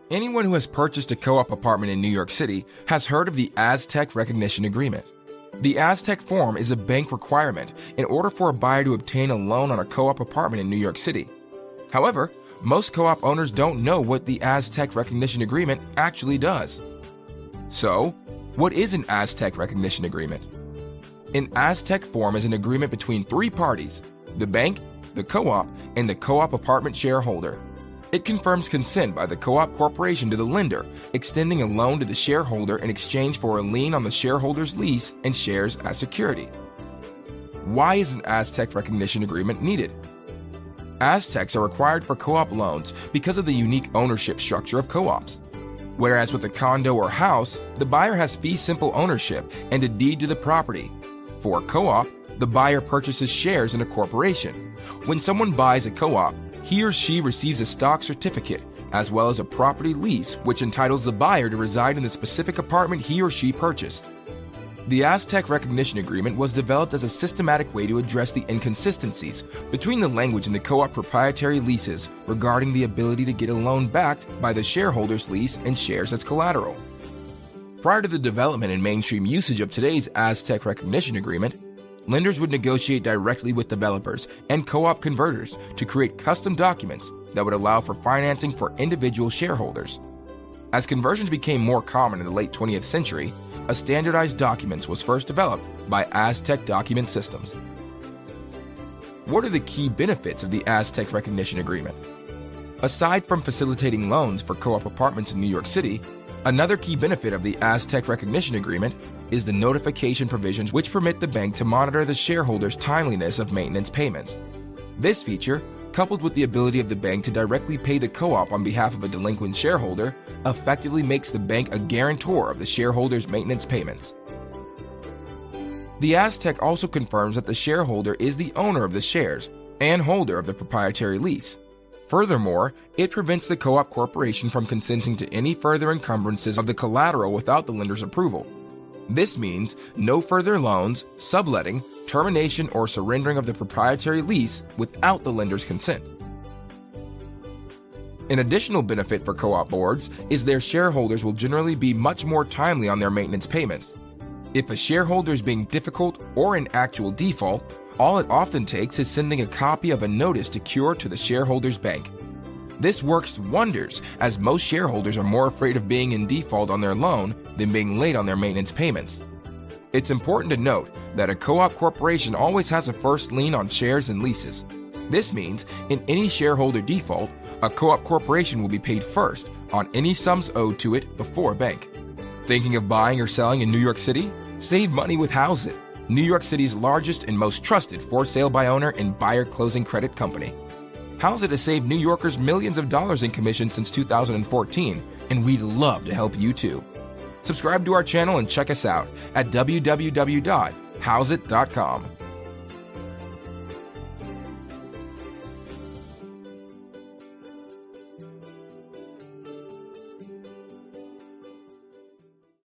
Anyone who has purchased a co-op apartment in New York City has heard of the Aztech Recognition Agreement. The Aztec form is a bank requirement in order for a buyer to obtain a loan on a co-op apartment in New York City. However, most co-op owners don't know what the Aztec Recognition Agreement actually does. So, what is an Aztec Recognition Agreement? An Aztec form is an agreement between three parties: the bank, the co-op, and the co-op apartment shareholder. It confirms consent by the co-op corporation to the lender, extending a loan to the shareholder in exchange for a lien on the shareholder's lease and shares as security. Why is an Aztec Recognition Agreement needed? Aztecs are required for co-op loans because of the unique ownership structure of co-ops. Whereas with a condo or house, the buyer has fee simple ownership and a deed to the property. For a co-op, the buyer purchases shares in a corporation. When someone buys a co-op, he or she receives a stock certificate, as well as a property lease, which entitles the buyer to reside in the specific apartment he or she purchased. The Aztec Recognition Agreement was developed as a systematic way to address the inconsistencies between the language in the co-op proprietary leases regarding the ability to get a loan backed by the shareholder's lease and shares as collateral. Prior to the development and mainstream usage of today's Aztec Recognition Agreement, lenders would negotiate directly with developers and co-op converters to create custom documents that would allow for financing for individual shareholders. As conversions became more common in the late 20th century, a standardized document was first developed by Aztec Document Systems. What are the key benefits of the Aztec Recognition Agreement? Aside from facilitating loans for co-op apartments in New York City, another key benefit of the Aztec Recognition Agreement is the notification provisions which permit the bank to monitor the shareholder's timeliness of maintenance payments. This feature, coupled with the ability of the bank to directly pay the co-op on behalf of a delinquent shareholder, effectively makes the bank a guarantor of the shareholder's maintenance payments. The Aztec also confirms that the shareholder is the owner of the shares and holder of the proprietary lease. Furthermore, it prevents the co-op corporation from consenting to any further encumbrances of the collateral without the lender's approval. This means no further loans, subletting, termination, or surrendering of the proprietary lease without the lender's consent. An additional benefit for co-op boards is their shareholders will generally be much more timely on their maintenance payments. If a shareholder is being difficult or in actual default, all it often takes is sending a copy of a notice to cure to the shareholder's bank. This works wonders, as most shareholders are more afraid of being in default on their loan than being late on their maintenance payments. It's important to note that a co-op corporation always has a first lien on shares and leases. This means in any shareholder default, a co-op corporation will be paid first on any sums owed to it before a bank. Thinking of buying or selling in New York City? Save money with Hauseit, New York City's largest and most trusted for-sale by owner and buyer closing credit company. Hauseit has saved New Yorkers millions of dollars in commission since 2014, and we'd love to help you too. Subscribe to our channel and check us out at www.hauseit.com.